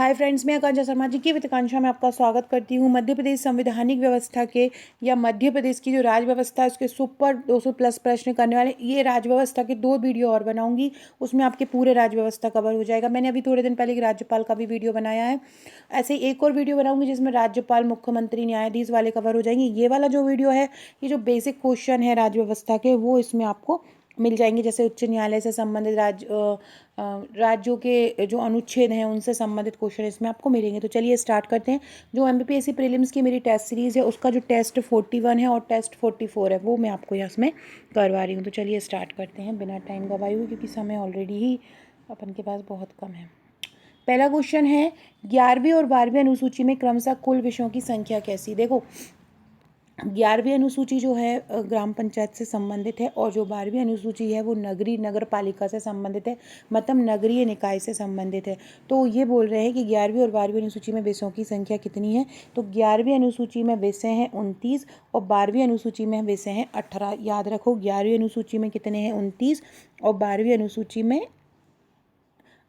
Hi friends, मैं आकांक्षा शर्मा जी की वित्तकांक्षा में आपका स्वागत करती हूँ। मध्य प्रदेश संवैधानिक व्यवस्था के या मध्य प्रदेश की जो राज्य व्यवस्था है उसके सुपर 200 प्लस प्रश्न करने वाले ये राज्य व्यवस्था के 2 वीडियो और बनाऊंगी। उसमें आपके पूरे राज्य व्यवस्था कवर हो जाएगा। मैंने अभी थोड़े दिन पहले एक राज्यपाल का भी वीडियो बनाया है। ऐसे ही एक और वीडियो बनाऊंगी जिसमें राज्यपाल, मुख्यमंत्री, न्यायाधीश वाले कवर हो जाएंगे। ये वाला जो वीडियो है, ये जो बेसिक क्वेश्चन है राज्य व्यवस्था के, वो इसमें आपको मिल जाएंगे। जैसे उच्च न्यायालय से संबंधित राज्यों के जो अनुच्छेद हैं उनसे संबंधित क्वेश्चन इसमें आपको मिलेंगे। तो चलिए स्टार्ट करते हैं। जो एमपीपीएससी प्रीलिम्स की मेरी टेस्ट सीरीज़ है उसका जो टेस्ट 41 है और टेस्ट 44 है वो मैं आपको इसमें करवा रही हूँ। तो चलिए स्टार्ट करते हैं बिना टाइम गवाए हुए, क्योंकि समय ऑलरेडी ही अपन के पास बहुत कम है। पहला क्वेश्चन है, 11वीं और 12वीं अनुसूची में क्रमशः कुल विषयों की संख्या कैसी। देखो, 11वीं अनुसूची जो है ग्राम पंचायत से संबंधित है और जो 12वीं अनुसूची है वो नगरीय नगर पालिका से संबंधित है, मतलब नगरीय निकाय से संबंधित है। तो ये बोल रहे हैं कि 11वीं और 12वीं अनुसूची में विषयों की संख्या कितनी है। तो 11वीं अनुसूची में विषय हैं 29 और 12वीं अनुसूची में विषय हैं 18। याद रखो, 11वीं अनुसूची में कितने हैं 29 और 12वीं अनुसूची में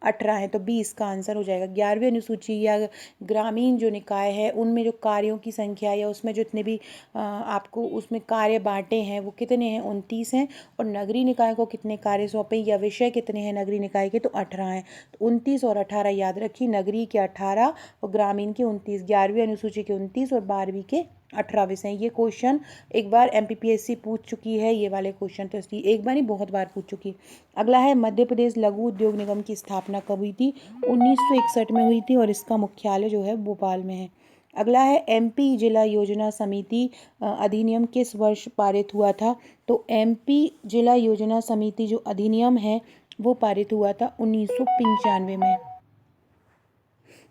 18 है। तो 20 का आंसर हो जाएगा। 11वीं अनुसूची या ग्रामीण जो निकाय है उनमें जो कार्यों की संख्या या उसमें जितने भी आपको उसमें कार्य बांटे हैं वो कितने हैं 29 हैं। और नगरीय निकाय को कितने कार्य सौंपे या विषय कितने हैं नगरीय निकाय के, तो 18 हैं। तो 29 और 18 याद रखिए, नगरीय के 18 और ग्रामीण के 29। 11वीं अनुसूची के 29 और 12वीं के 18 विषय। ये क्वेश्चन एक बार एमपीपीएससी पूछ चुकी है, ये वाले क्वेश्चन तो इसलिए एक बार नहीं बहुत बार पूछ चुकी। अगला है, मध्य प्रदेश लघु उद्योग निगम की स्थापना कब हुई थी। 1961 में हुई थी और इसका मुख्यालय जो है भोपाल में है। अगला है, एमपी जिला योजना समिति अधिनियम किस वर्ष पारित हुआ था। तो एमपी जिला योजना समिति जो अधिनियम है वो पारित हुआ था 1995 में।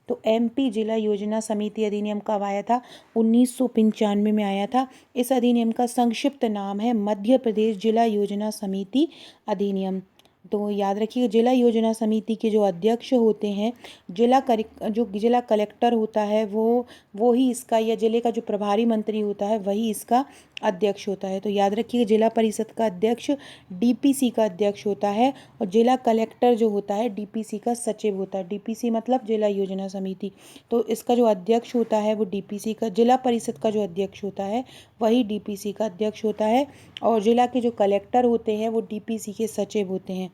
तो एमपी जिला योजना समिति अधिनियम कब आया था, 1995 में आया था। इस अधिनियम का संक्षिप्त नाम है मध्य प्रदेश जिला योजना समिति अधिनियम। तो याद रखिए, जिला योजना समिति के जो अध्यक्ष होते हैं, जो जिला कलेक्टर होता है वो ही इसका, या जिले का जो प्रभारी मंत्री होता है वही इसका अध्यक्ष होता है। तो याद रखिए, जिला परिषद का अध्यक्ष डीपीसी का अध्यक्ष होता है और जिला कलेक्टर जो होता है डीपीसी का सचिव होता है। डीपीसी मतलब जिला योजना समिति। तो इसका जो अध्यक्ष होता है वो डीपीसी का, जिला परिषद का जो अध्यक्ष होता है वही डीपीसी का अध्यक्ष होता है और जिला के जो कलेक्टर होते हैं वो डीपीसी के सचिव होते हैं।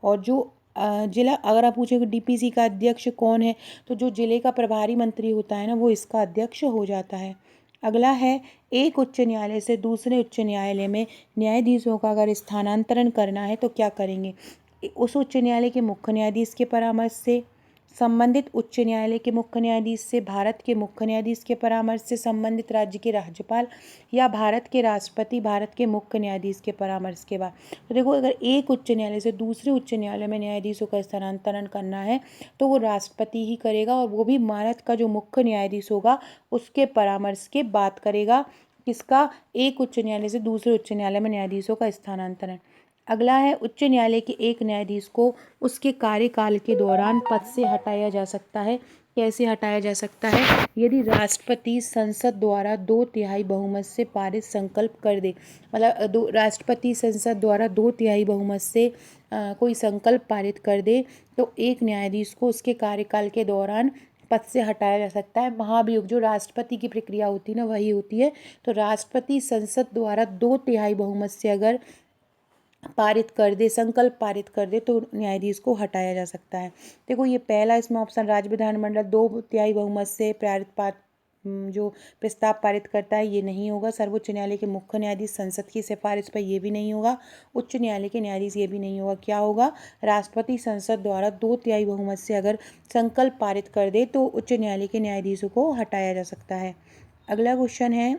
और जो जिला, अगर आप पूछेंगे डीपीसी का अध्यक्ष कौन है, तो जो जिले का प्रभारी मंत्री होता है ना वो इसका अध्यक्ष हो जाता है। अगला है, एक उच्च न्यायालय से दूसरे उच्च न्यायालय में न्यायाधीशों का अगर स्थानांतरण करना है तो क्या करेंगे। उस उच्च न्यायालय के मुख्य न्यायाधीश के परामर्श से, संबंधित उच्च न्यायालय के मुख्य न्यायाधीश से, भारत के मुख्य न्यायाधीश के परामर्श से, संबंधित राज्य के राज्यपाल या भारत के राष्ट्रपति, भारत के मुख्य न्यायाधीश के परामर्श के बाद। तो देखो, अगर एक उच्च न्यायालय से दूसरे उच्च न्यायालय में न्यायाधीशों का स्थानांतरण करना है तो वो राष्ट्रपति ही करेगा और वो भी भारत का जो मुख्य न्यायाधीश होगा उसके परामर्श के बाद करेगा। किसका, एक उच्च न्यायालय से दूसरे उच्च न्यायालय में न्यायाधीशों का स्थानांतरण। अगला है, उच्च न्यायालय के एक न्यायाधीश को उसके कार्यकाल के दौरान पद से हटाया जा सकता है। कैसे हटाया जा सकता है, यदि राष्ट्रपति संसद द्वारा 2/3 बहुमत से पारित संकल्प कर दे। मतलब राष्ट्रपति संसद द्वारा 2/3 बहुमत से कोई संकल्प पारित कर दे तो एक न्यायाधीश को उसके कार्यकाल के दौरान पद से हटाया जा सकता है। महाभियोग जो राष्ट्रपति की प्रक्रिया होती है ना वही होती है। तो राष्ट्रपति संसद द्वारा 2/3 बहुमत से अगर पारित कर दे, संकल्प पारित कर दे, तो न्यायाधीश को हटाया जा सकता है। देखो, ये पहला इसमें ऑप्शन, राज्य विधानमंडल 2/3 बहुमत से जो प्रस्ताव पारित करता है ये नहीं होगा। सर्वोच्च न्यायालय के मुख्य न्यायाधीश संसद की सिफारिश पर ये भी नहीं होगा। उच्च न्यायालय के न्यायाधीश ये भी नहीं होगा। क्या होगा, राष्ट्रपति संसद द्वारा 2/3 बहुमत से अगर संकल्प पारित कर दे तो उच्च न्यायालय के न्यायाधीशों को हटाया जा सकता है। अगला क्वेश्चन है,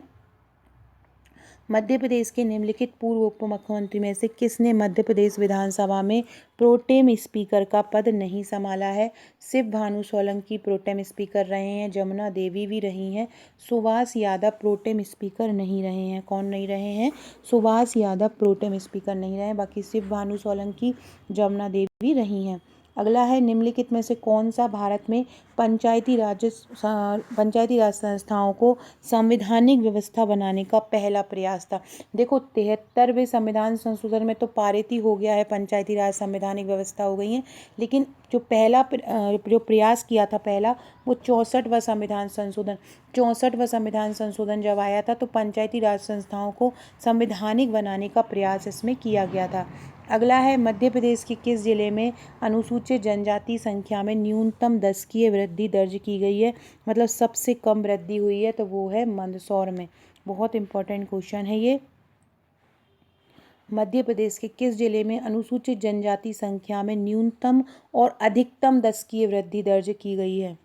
मध्य प्रदेश के निम्नलिखित पूर्व उप मुख्यमंत्री में से किसने मध्य प्रदेश विधानसभा में प्रोटेम स्पीकर का पद नहीं संभाला है। शिव भानु सोलंकी प्रोटेम स्पीकर रहे हैं, जमुना देवी भी रही हैं, सुभाष यादव प्रोटेम स्पीकर नहीं रहे हैं। कौन नहीं रहे हैं, सुभाष यादव प्रोटेम स्पीकर नहीं रहे हैं, बाकी शिव भानु सोलंकी, जमुना देवी रही हैं। अगला है निम्नलिखित में से कौन सा भारत में पंचायती राज संस्थाओं को संवैधानिक व्यवस्था बनाने का पहला प्रयास था। देखो 73वें संविधान संशोधन में तो पारित ही हो गया है, पंचायती राज संवैधानिक व्यवस्था हो गई है, लेकिन जो पहला जो प्रयास किया था पहला, वो 64वां संविधान संशोधन 64वां संविधान संशोधन जब आया था तो पंचायती राज संस्थाओं को संवैधानिक बनाने का प्रयास इसमें किया गया था। अगला है मध्य प्रदेश के किस जिले में अनुसूचित जनजाति संख्या में न्यूनतम 10 की वृद्धि दर्ज की गई है, मतलब सबसे कम वृद्धि हुई है, तो वो है मंदसौर में। बहुत इंपॉर्टेंट क्वेश्चन है ये। मध्य प्रदेश के किस जिले में अनुसूचित जनजाति संख्या में न्यूनतम और अधिकतम 10 की वृद्धि दर्ज की गई है,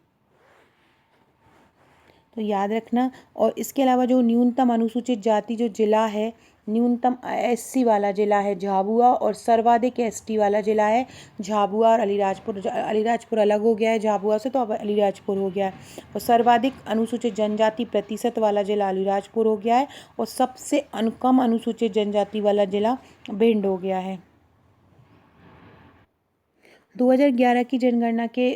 तो याद रखना। और इसके अलावा जो न्यूनतम अनुसूचित जाति जो जिला है, न्यूनतम एससी वाला जिला है झाबुआ, और सर्वाधिक एसटी वाला जिला है झाबुआ और अलीराजपुर। अलीराजपुर अलग हो गया है झाबुआ से, तो अब अलीराजपुर हो गया है। और सर्वाधिक अनुसूचित जनजाति प्रतिशत वाला जिला अलीराजपुर हो गया है, और सबसे कम अनुसूचित जनजाति वाला जिला भिंड हो गया है। 2011 की जनगणना के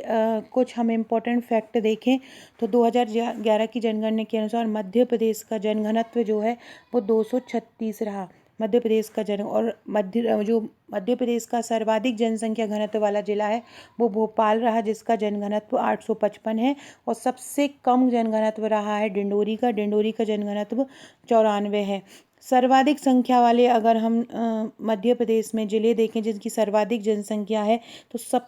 कुछ हम इम्पोर्टेंट फैक्ट देखें तो 2011 की जनगणना के अनुसार मध्य प्रदेश का जनघनत्व जो है वो 236 रहा। मध्य प्रदेश का और मध्य प्रदेश का सर्वाधिक जनसंख्या घनत्व वाला जिला है वो भोपाल रहा, जिसका जनघनत्व 855 है। और सबसे कम जनघनत्व रहा है डिंडोरी का जनघनत्व 94 है। सर्वाधिक संख्या वाले अगर हम मध्य प्रदेश में जिले देखें जिनकी सर्वाधिक जनसंख्या है, तो सब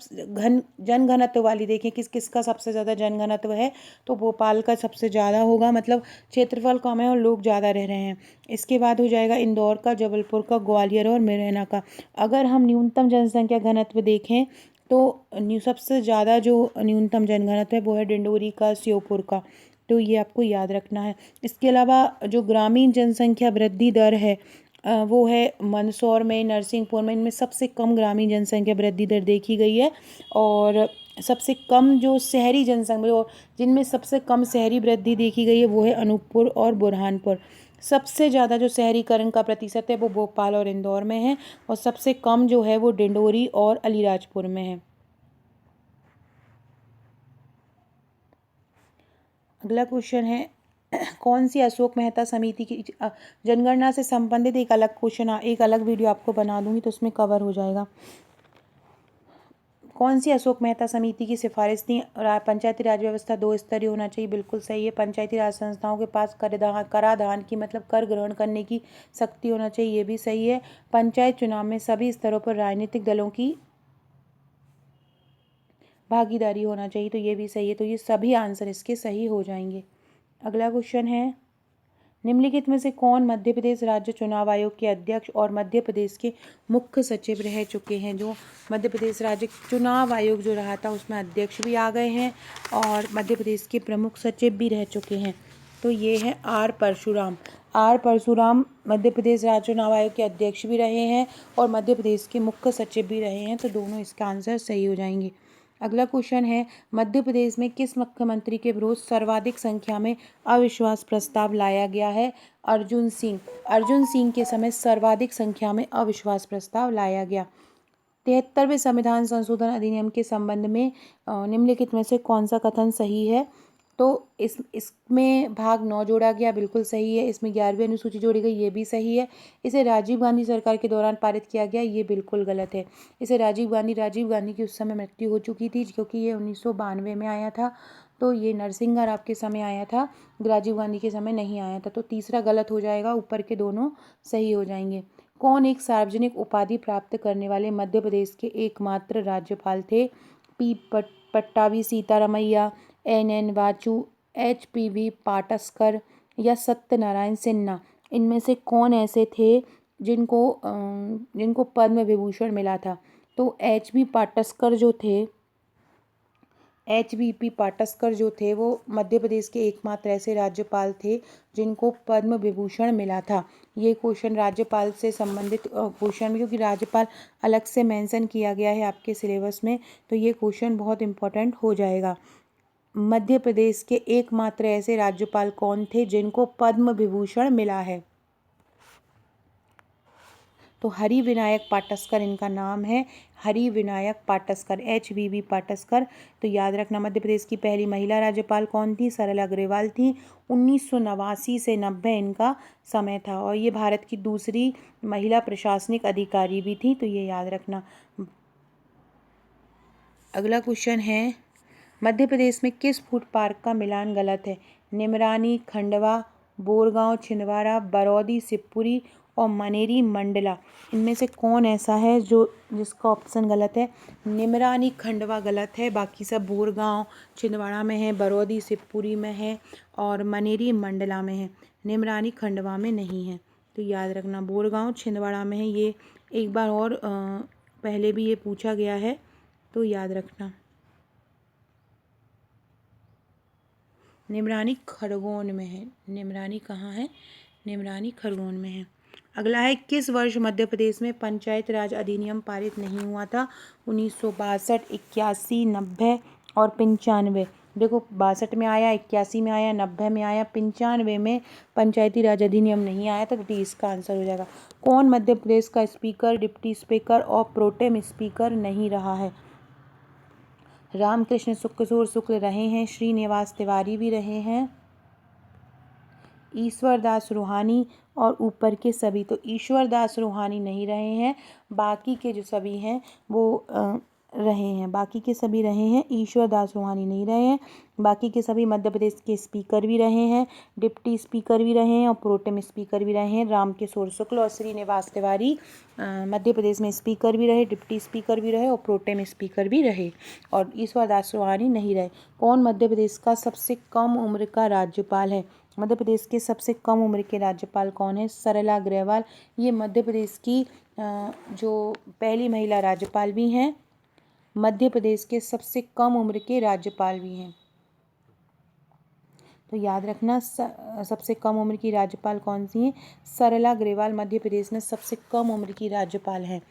जनघनत्व वाली देखें किसका सबसे ज़्यादा जनघनत्व है, तो भोपाल का सबसे ज़्यादा होगा, मतलब क्षेत्रफल कम है और लोग ज़्यादा रह रहे हैं। इसके बाद हो जाएगा इंदौर का, जबलपुर का, ग्वालियर और मुरैना का। अगर हम न्यूनतम जनसंख्या घनत्व देखें तो सबसे ज़्यादा जो न्यूनतम जनघनत्व है वो है डिंडोरी का, श्योपुर का, तो ये आपको याद रखना है। इसके अलावा जो ग्रामीण जनसंख्या वृद्धि दर है वो है मंदसौर में, नरसिंहपुर में, इनमें सबसे कम ग्रामीण जनसंख्या वृद्धि दर देखी गई है। और सबसे कम जो शहरी जनसंख्या, जिनमें सबसे कम शहरी वृद्धि देखी गई है वो है अनूपपुर और बुरहानपुर। सबसे ज़्यादा जो शहरीकरण का प्रतिशत है वो भोपाल और इंदौर में है, और सबसे कम जो है वो डिंडोरी और अलीराजपुर में है। अगला क्वेश्चन है कौन सी अशोक मेहता समिति की जनगणना से संबंधित एक अलग क्वेश्चन, एक अलग वीडियो आपको बना दूंगी तो उसमें कवर हो जाएगा। कौन सी अशोक मेहता समिति की सिफारिश थी? पंचायती राज व्यवस्था 2 स्तरीय होना चाहिए, बिल्कुल सही है। पंचायती राज संस्थाओं के पास कराधान की मतलब कर ग्रहण करने की शक्ति होना चाहिए, ये भी सही है। पंचायत चुनाव में सभी स्तरों पर राजनीतिक दलों की भागीदारी होना चाहिए, तो ये भी सही है। तो ये सभी आंसर इसके सही हो जाएंगे। अगला क्वेश्चन है निम्नलिखित में से कौन मध्य प्रदेश राज्य चुनाव आयोग के अध्यक्ष और मध्य प्रदेश के मुख्य सचिव रह चुके हैं? जो मध्य प्रदेश राज्य चुनाव आयोग जो रहा था उसमें अध्यक्ष भी आ गए हैं और मध्य प्रदेश के प्रमुख सचिव भी रह चुके हैं, तो ये है आर परशुराम। आर परशुराम मध्य प्रदेश राज्य चुनाव आयोग के अध्यक्ष भी रहे हैं और मध्य प्रदेश के मुख्य सचिव भी रहे हैं, तो दोनों इसका आंसर सही हो जाएंगे। अगला क्वेश्चन है मध्य प्रदेश में किस मुख्यमंत्री के विरुद्ध सर्वाधिक संख्या में अविश्वास प्रस्ताव लाया गया है? अर्जुन सिंह। अर्जुन सिंह के समय सर्वाधिक संख्या में अविश्वास प्रस्ताव लाया गया। 73वें संविधान संशोधन अधिनियम के संबंध में निम्नलिखित में से कौन सा कथन सही है? तो इसमें भाग 9 जोड़ा गया, बिल्कुल सही है। इसमें 11वीं अनुसूची जोड़ी गई, ये भी सही है। इसे राजीव गांधी सरकार के दौरान पारित किया गया, ये बिल्कुल गलत है। इसे राजीव गांधी की उस समय मृत्यु हो चुकी थी क्योंकि ये 1992 में आया था, तो ये नरसिंह राव के समय आया था, राजीव गांधी के समय नहीं आया था, तो तीसरा गलत हो जाएगा, ऊपर के दोनों सही हो जाएंगे। कौन एक सार्वजनिक उपाधि प्राप्त करने वाले मध्य प्रदेश के एकमात्र राज्यपाल थे? पी पट्टाभी सीतारमैया, NN वाचू, HPV पाटस्कर या सत्यनारायण सिन्हा। इनमें से कौन ऐसे थे जिनको पद्म विभूषण मिला था? तो HVP पाटस्कर जो थे वो मध्य प्रदेश के एकमात्र ऐसे राज्यपाल थे जिनको पद्म विभूषण मिला था। ये क्वेश्चन राज्यपाल से संबंधित क्वेश्चन, क्योंकि राज्यपाल अलग से मेंशन किया गया है आपके सिलेबस में, तो ये क्वेश्चन बहुत इंपॉर्टेंट हो जाएगा। मध्य प्रदेश के एकमात्र ऐसे राज्यपाल कौन थे जिनको पद्म विभूषण मिला है? तो हरि विनायक पाटस्कर इनका नाम है, हरि विनायक पाटस्कर, HVV पाटस्कर। तो याद रखना मध्य प्रदेश की पहली महिला राज्यपाल कौन थी? सरला अग्रवाल थी। 1989 से 90 इनका समय था और ये भारत की दूसरी महिला प्रशासनिक अधिकारी भी थी, तो ये याद रखना। अगला क्वेश्चन है, मध्य प्रदेश में किस फूड पार्क का मिलान गलत है? निमरानी, खंडवा, बोरगांव, छिंदवाड़ा, बरौदी, शिवपुरी और मनेरी मंडला, इनमें से कौन ऐसा है जिसका ऑप्शन गलत है? निमरानी, खंडवा गलत है, बाकी सब बोरगांव, छिंदवाड़ा में है, बरौदी, शिवपुरी में है और मनेरी मंडला में है। निमरानी खंडवा में नहीं है, तो याद रखना बोरगांव, छिंदवाड़ा में है। ये एक बार और पहले भी ये पूछा गया है, तो याद रखना। निमरानी खरगोन में है। निमरानी कहाँ है? निमरानी खरगोन में है। अगला है, किस वर्ष मध्य प्रदेश में पंचायत राज अधिनियम पारित नहीं हुआ था? 1962, 81, 90 और 95। देखो 62 में आया, 81 में आया, 90 में आया, 95 में पंचायती राज अधिनियम नहीं आया था, तो इसका आंसर हो जाएगा। कौन मध्य प्रदेश का स्पीकर, डिप्टी स्पीकर और प्रोटेम स्पीकर नहीं रहा है? रामकृष्ण किशोर शुक्ल रहे हैं, श्रीनिवास तिवारी भी रहे हैं, ईश्वर दास रूहानी और ऊपर के सभी। तो ईश्वर दास रूहानी नहीं रहे हैं, बाकी के जो सभी हैं वो रहे हैं, बाकी के सभी रहे हैं। ईश्वर दास रूहानी नहीं रहे हैं, बाकी के सभी मध्य प्रदेश के स्पीकर भी रहे हैं, डिप्टी स्पीकर भी रहे हैं और प्रोटेम स्पीकर भी रहे हैं। रामकिशोर शुक्ल और श्रीनिवास तिवारी मध्य प्रदेश में स्पीकर भी रहे, डिप्टी स्पीकर भी रहे और प्रोटेम स्पीकर भी रहे, और ईश्वर दास रूहानी नहीं रहे। कौन मध्य प्रदेश का सबसे कम उम्र का राज्यपाल है? मध्य प्रदेश के सबसे कम उम्र के राज्यपाल कौन है? सरला अग्रवाल। ये मध्य प्रदेश की जो पहली महिला राज्यपाल भी हैं, मध्य प्रदेश के सबसे कम उम्र के राज्यपाल भी हैं, तो याद रखना सबसे कम उम्र की राज्यपाल कौन सी है? सरला अग्रवाल मध्य प्रदेश में सबसे कम उम्र की राज्यपाल हैं।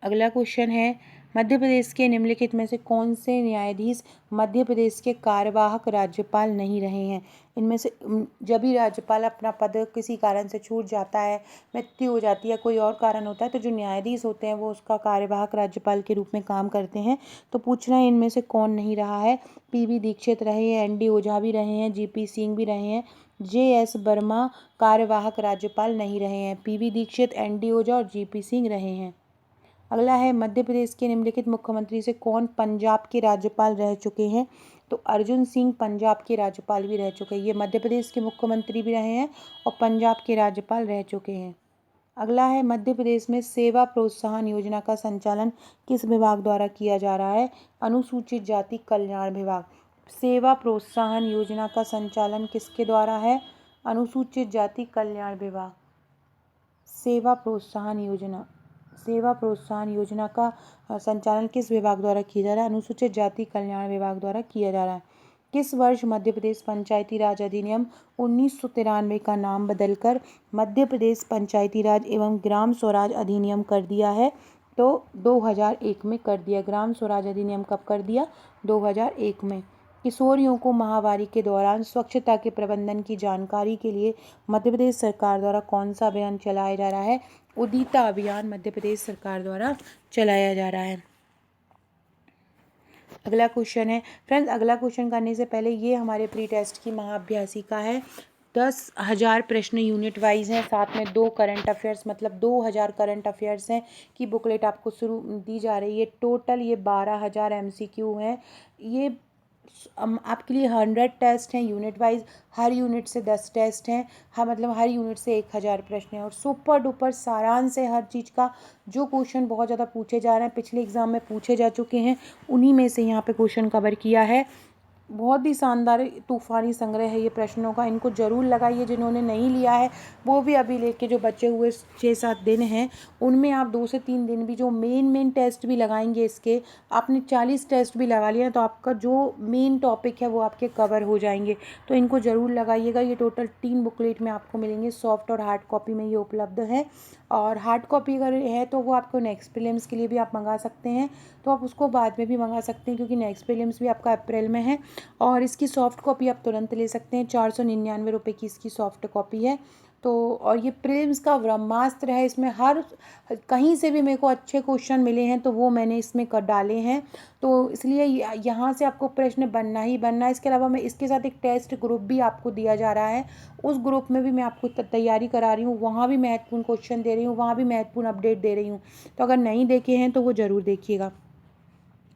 अगला क्वेश्चन है, मध्य प्रदेश के निम्नलिखित में से कौन से न्यायाधीश मध्य प्रदेश के कार्यवाहक राज्यपाल नहीं रहे हैं? इनमें से जब भी राज्यपाल अपना पद किसी कारण से छूट जाता है, मृत्यु हो जाती है, कोई और कारण होता है, तो जो न्यायाधीश होते हैं वो उसका कार्यवाहक राज्यपाल के रूप में काम करते हैं। तो पूछना है इनमें से कौन नहीं रहा है? PV दीक्षित रहे हैं, ND ओझा भी रहे हैं, GP सिंह भी रहे हैं, JS वर्मा कार्यवाहक राज्यपाल नहीं रहे हैं। PV दीक्षित, ND ओझा और GP सिंह रहे हैं। अगला है, मध्य प्रदेश के निम्नलिखित मुख्यमंत्री से कौन पंजाब के राज्यपाल रह चुके हैं? तो अर्जुन सिंह पंजाब के राज्यपाल भी रह चुके हैं। ये मध्य प्रदेश के मुख्यमंत्री भी रहे हैं और पंजाब के राज्यपाल रह चुके हैं। अगला है, मध्य प्रदेश में सेवा प्रोत्साहन योजना का संचालन किस विभाग द्वारा किया जा रहा है? अनुसूचित जाति कल्याण विभाग। सेवा प्रोत्साहन योजना का संचालन किसके द्वारा है? अनुसूचित जाति कल्याण विभाग। सेवा प्रोत्साहन योजना का संचालन किस विभाग द्वारा किया जा रहा है? अनुसूचित जाति कल्याण विभाग द्वारा किया जा रहा है। किस वर्ष मध्य प्रदेश पंचायती राज अधिनियम 1993 का नाम बदलकर मध्य प्रदेश पंचायती राज एवं ग्राम स्वराज अधिनियम कर दिया है? तो 2001 में कर दिया। ग्राम स्वराज अधिनियम कब कर दिया? 2001 में। किशोरियों को माहवारी के दौरान स्वच्छता के प्रबंधन की जानकारी के लिए मध्य प्रदेश सरकार द्वारा कौन सा अभियान चलाया जा रहा है? उदीता अभियान मध्य प्रदेश सरकार द्वारा चलाया जा रहा है। अगला क्वेश्चन है, फ्रेंड्स अगला क्वेश्चन करने से पहले ये हमारे प्री टेस्ट की महाअभ्यासिका है। 10,000 प्रश्न यूनिट वाइज हैं, साथ में 2 करंट अफेयर्स, मतलब 2,000 करंट अफेयर्स हैं की बुकलेट आपको शुरू दी जा रही है। टोटल ये 12,000 MCQ हैं। ये आपके लिए 100 टेस्ट हैं यूनिट वाइज, हर यूनिट से 10 टेस्ट हैं, हाँ मतलब हर यूनिट से 1,000 प्रश्न हैं और सुपर डुपर सारांश है हर चीज़ का। जो क्वेश्चन बहुत ज़्यादा पूछे जा रहे हैं, पिछले एग्जाम में पूछे जा चुके हैं, उन्हीं में से यहाँ पे क्वेश्चन कवर किया है। बहुत ही शानदार तूफानी संग्रह है ये प्रश्नों का, इनको ज़रूर लगाइए। जिन्होंने नहीं लिया है वो भी अभी लेके जो बचे हुए 6-7 दिन हैं उनमें आप 2 से 3 दिन भी जो मेन टेस्ट भी लगाएंगे, इसके आपने 40 टेस्ट भी लगा लिया तो आपका जो मेन टॉपिक है वो आपके कवर हो जाएंगे। तो इनको ज़रूर लगाइएगा। ये टोटल 3 बुकलेट में आपको मिलेंगे, सॉफ्ट और हार्ड कॉपी में ये उपलब्ध है। और हार्ड कॉपी अगर है तो वो आपको नेक्स्ट प्रीलिम्स के लिए भी आप मंगा सकते हैं, तो आप उसको बाद में भी मंगा सकते हैं क्योंकि नेक्स्ट प्रीलिम्स भी आपका अप्रैल में है। और इसकी सॉफ्ट कॉपी आप तुरंत ले सकते हैं, 499 रुपये की इसकी सॉफ्ट कॉपी है। तो और ये प्रीलिम्स का ब्रह्मास्त्र है, इसमें हर कहीं से भी मेरे को अच्छे क्वेश्चन मिले हैं तो वो मैंने इसमें कर डाले हैं। तो इसलिए यहाँ से आपको प्रश्न बनना ही बनना है। इसके अलावा मैं इसके साथ एक टेस्ट ग्रुप भी आपको दिया जा रहा है, उस ग्रुप में भी मैं आपको तैयारी करा रही हूँ, वहाँ भी महत्वपूर्ण क्वेश्चन दे रही हूँ, वहाँ भी महत्वपूर्ण अपडेट दे रही हूँ। तो अगर नहीं देखे हैं तो वो ज़रूर देखिएगा,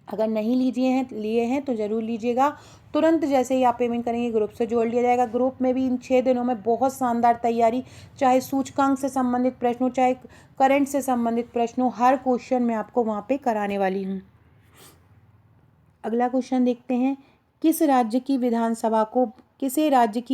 अगर नहीं लिए हैं तो ज़रूर लीजिएगा। तुरंत जैसे ही आप पेमेंट करेंगे ग्रुप से जोड़ लिया जाएगा। ग्रुप में भी इन 6 दिनों में बहुत शानदार तैयारी, चाहे सूचकांक से संबंधित प्रश्न हो, चाहे करंट से संबंधित प्रश्न हो, हर क्वेश्चन मैं आपको वहाँ पे कराने वाली हूँ। अगला क्वेश्चन देखते हैं, किसे राज्य की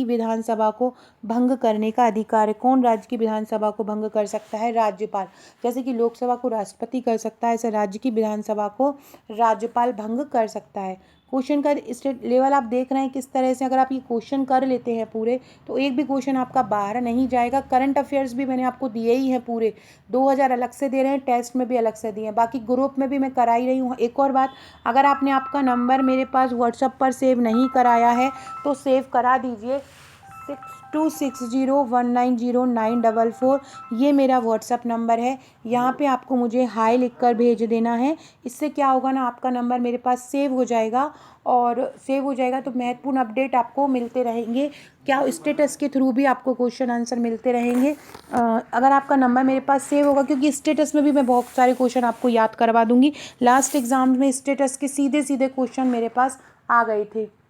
विधानसभा को भंग करने का अधिकार है? कौन राज्य की विधानसभा को भंग कर सकता है? राज्यपाल। जैसे कि लोकसभा को राष्ट्रपति कर सकता है, ऐसे राज्य की विधानसभा को राज्यपाल भंग कर सकता है। क्वेश्चन का स्टेट लेवल आप देख रहे हैं किस तरह से, अगर आप ये क्वेश्चन कर लेते हैं पूरे तो एक भी क्वेश्चन आपका बाहर नहीं जाएगा। करंट अफेयर्स भी मैंने आपको दिए ही हैं पूरे, 2000 अलग से दे रहे हैं, टेस्ट में भी अलग से दिए हैं, बाकी ग्रुप में भी मैं करा ही रही हूँ। एक और बात, अगर आपने आपका नंबर मेरे पास व्हाट्सएप पर सेव नहीं कराया है तो सेव करा दीजिए, 6260190944 ये मेरा व्हाट्सएप नंबर है। यहाँ पे आपको मुझे हाय लिखकर भेज देना है। इससे क्या होगा ना, आपका नंबर मेरे पास सेव हो जाएगा, और सेव हो जाएगा तो महत्वपूर्ण अपडेट आपको मिलते रहेंगे। क्या स्टेटस के थ्रू भी आपको क्वेश्चन आंसर मिलते रहेंगे अगर आपका नंबर मेरे पास सेव होगा, क्योंकि स्टेटस में भी मैं बहुत सारे क्वेश्चन आपको याद करवा दूंगी। लास्ट एग्जाम में स्टेटस के सीधे सीधे क्वेश्चन मेरे पास आ गए थे।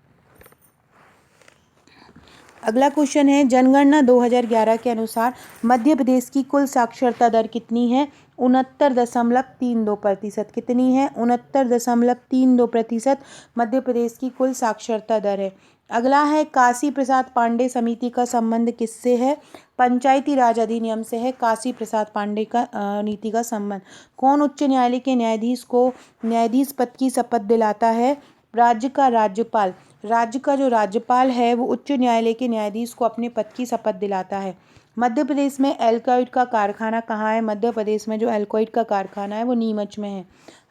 अगला क्वेश्चन है, जनगणना 2011 के अनुसार मध्य प्रदेश की कुल साक्षरता दर कितनी है? 69.32%। कितनी है? 69.32% मध्य प्रदेश की कुल साक्षरता दर है। अगला है, काशी प्रसाद पांडे समिति का संबंध किससे है? पंचायती राज अधिनियम से है काशी प्रसाद पांडे का नीति का संबंध। कौन उच्च न्यायालय के न्यायाधीश को न्यायाधीश पद की शपथ दिलाता है? राज्य का राज्यपाल। राज्य का जो राज्यपाल है वो उच्च न्यायालय के न्यायाधीश को अपने पद की शपथ दिलाता है। मध्य प्रदेश में एल्कोइड का कारखाना कहाँ है? मध्य प्रदेश में जो एल्कोइड का कारखाना है वो नीमच में है।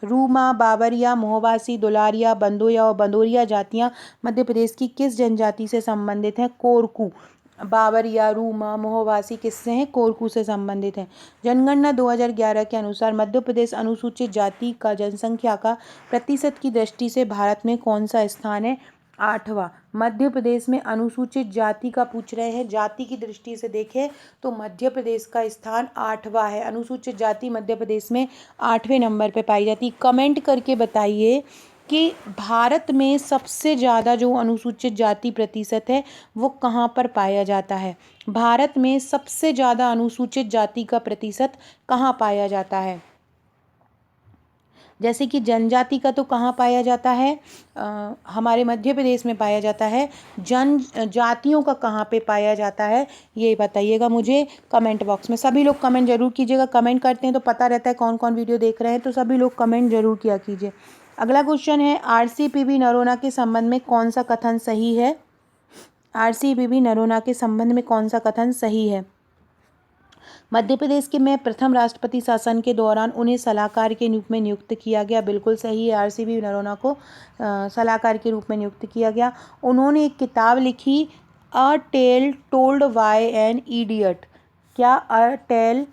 रूमा, बाबरिया, मोहवासी, दुलारिया, बंदोया और बंदोरिया जातियाँ मध्य प्रदेश की किस जनजाति से संबंधित हैं? कोरकू। बाबरिया, रूमा, मोहवासी किससे हैं? कोरकू से संबंधित हैं। जनगणना 2011 के अनुसार मध्य प्रदेश अनुसूचित जाति का जनसंख्या का प्रतिशत की दृष्टि से भारत में कौन सा स्थान है? 8वां। मध्य प्रदेश में अनुसूचित जाति का पूछ रहे हैं, जाति की दृष्टि से देखें तो मध्य प्रदेश का स्थान 8वां है। अनुसूचित जाति मध्य प्रदेश में 8वें नंबर पे पाई जाती है। कमेंट करके बताइए कि भारत में सबसे ज़्यादा जो अनुसूचित जाति प्रतिशत है वो कहाँ पर पाया जाता है? भारत में सबसे ज़्यादा अनुसूचित जाति का प्रतिशत कहाँ पाया जाता है? जैसे कि जनजाति का तो कहाँ पाया जाता है? हमारे मध्य प्रदेश में पाया जाता है। जनजातियों का कहाँ पे पाया जाता है ये बताइएगा मुझे कमेंट बॉक्स में। सभी लोग कमेंट जरूर कीजिएगा, कमेंट करते हैं तो पता रहता है कौन कौन वीडियो देख रहे हैं, तो सभी लोग कमेंट जरूर किया कीजिए। अगला क्वेश्चन है, RCPV नरोना के संबंध में कौन सा कथन सही है? RCPV नरोना के संबंध में कौन सा कथन सही है? मध्य प्रदेश के में प्रथम राष्ट्रपति शासन के दौरान उन्हें सलाहकार के रूप में नियुक्त किया गया। बिल्कुल सही है, RCPV नरोना को सलाहकार के रूप में नियुक्त किया गया। उन्होंने एक किताब लिखी, a tale told by an idiot. क्या? A tale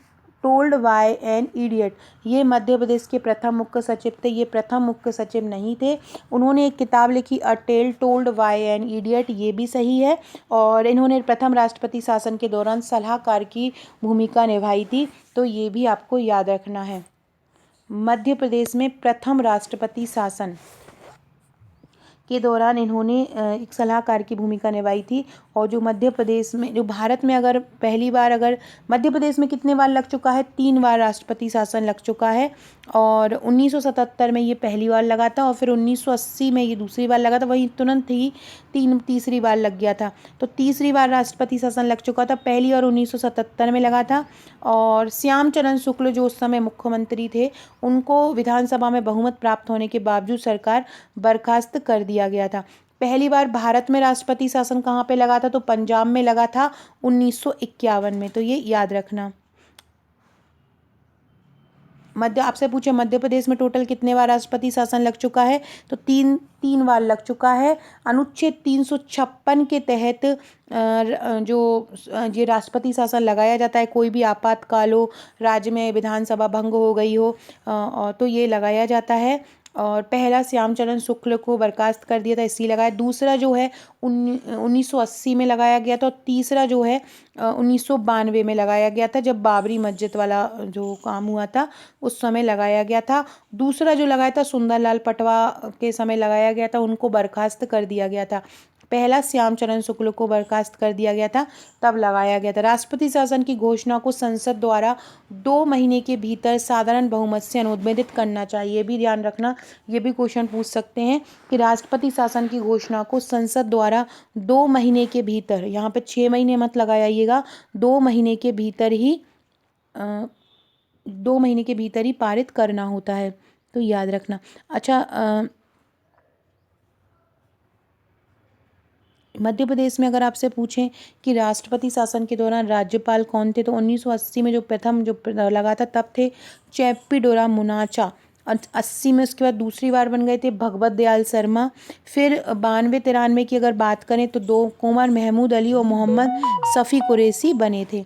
told by an idiot. ये मध्य प्रदेश के प्रथम मुख्य सचिव थे, ये प्रथम मुख्य सचिव नहीं थे। उन्होंने एक किताब लिखी, a tale told by an idiot, ये भी सही है। और इन्होंने प्रथम राष्ट्रपति शासन के दौरान सलाहकार की भूमिका निभाई थी, तो ये भी आपको याद रखना है। मध्य प्रदेश में प्रथम राष्ट्रपति शासन के दौरान इन्होंने एक सलाहकार की भूमिका निभाई थी। और जो मध्य प्रदेश में, जो भारत में अगर पहली बार, अगर मध्य प्रदेश में कितने बार लग चुका है? 3 बार राष्ट्रपति शासन लग चुका है। और 1977 में ये पहली बार लगा था, और फिर 1980 में ये दूसरी बार लगा था, वही तुरंत ही तीसरी बार लग गया था। तो तीसरी बार राष्ट्रपति शासन लग चुका था, पहली और 1977 में लगा था। और श्याम चरण शुक्ल जो उस समय मुख्यमंत्री थे, उनको विधानसभा में बहुमत प्राप्त होने के बावजूद सरकार बर्खास्त कर दिया गया था। पहली बार भारत में राष्ट्रपति शासन कहाँ पे लगा था? तो पंजाब में लगा था 1951 में, तो ये याद रखना। आपसे पूछे मध्य प्रदेश में टोटल कितने बार राष्ट्रपति शासन लग चुका है, तो तीन बार लग चुका है। अनुच्छेद 356 के तहत ये राष्ट्रपति शासन लगाया जाता है, कोई भी आपातकाल हो, राज्य में विधानसभा भंग हो गई हो, और तो ये लगाया जाता है। और पहला श्यामचरण शुक्ल को बर्खास्त कर दिया था, इसलिए लगाया। दूसरा जो है 1980 में लगाया गया था, और तीसरा जो है 1992 में लगाया गया था, जब बाबरी मस्जिद वाला जो काम हुआ था उस समय लगाया गया था। दूसरा जो लगाया था सुंदरलाल पटवा के समय लगाया गया था, उनको बर्खास्त कर दिया गया था। पहला श्यामचरण शुक्ल को बर्खास्त कर दिया गया था, तब लगाया गया था। राष्ट्रपति शासन की घोषणा को संसद द्वारा 2 महीने के भीतर साधारण बहुमत से अनुमोदित करना चाहिए। भी ध्यान रखना, ये भी क्वेश्चन पूछ सकते हैं कि राष्ट्रपति शासन की घोषणा को संसद द्वारा 2 महीने के भीतर, यहाँ पे 6 महीने मत लगाइएगा, 2 महीने के भीतर ही 2 महीने के भीतर ही पारित करना होता है, तो याद रखना। अच्छा, मध्य प्रदेश में अगर आपसे पूछें कि राष्ट्रपति शासन के दौरान राज्यपाल कौन थे, तो 1980 में जो प्रथम जो लगा था तब थे चेप्पीडोरा मुनाचा। 80 में उसके बाद दूसरी बार बन गए थे भगवत दयाल शर्मा। फिर 92-93 की अगर बात करें तो 2 कुमार महमूद अली और मोहम्मद शफी कुरैशी बने थे।